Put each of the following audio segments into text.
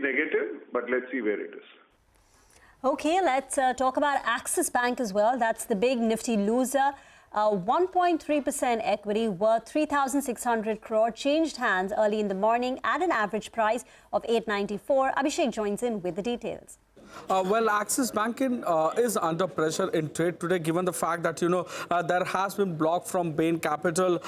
negative, but let's see where it is. Okay, let's talk about Axis Bank as well. That's the big nifty loser. 1.3% equity worth 3,600 crore changed hands early in the morning at an average price of 894. Abhishek joins in with the details. Well, Axis Bank is under pressure in trade today, given the fact that, there has been block from Bain Capital,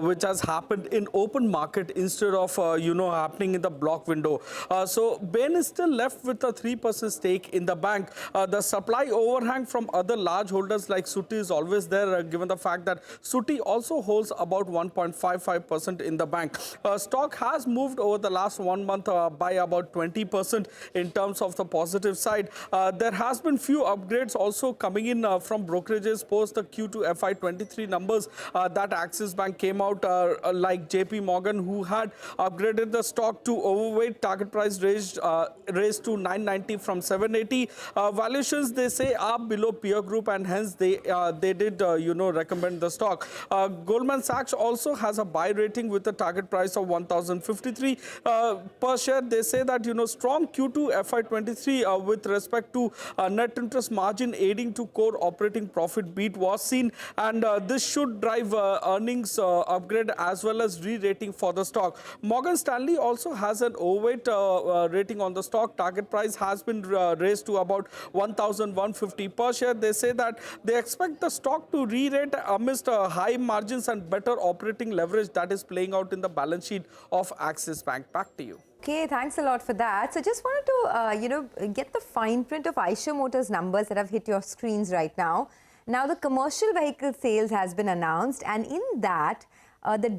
which has happened in open market instead of, happening in the block window. So Bain is still left with a 3% stake in the bank. The supply overhang from other large holders like Suti is always there, given the fact that Suti also holds about 1.55% in the bank. Stock has moved over the last 1 month by about 20% in terms of the positive side. There has been few upgrades also coming in from brokerages post the Q2 FY23 numbers that Axis Bank came out, like JP Morgan, who had upgraded the stock to overweight, target price raised to 990 from 780. Valuations, they say, are below peer group, and hence they did recommend the stock. Goldman Sachs also has a buy rating with a target price of 1,053 per share. They say that strong Q2 FY23 with respect to net interest margin aiding to core operating profit beat was seen, and this should drive earnings upgrade as well as re-rating for the stock. Morgan Stanley also has an overweight rating on the stock. Target price has been raised to about 1,150 per share. They say that they expect the stock to re-rate amidst high margins and better operating leverage that is playing out in the balance sheet of Axis Bank. Back to you. Okay, thanks a lot for that. So just wanted to, get the fine print of Eicher Motors numbers that have hit your screens right now. Now, the commercial vehicle sales has been announced, and in that, the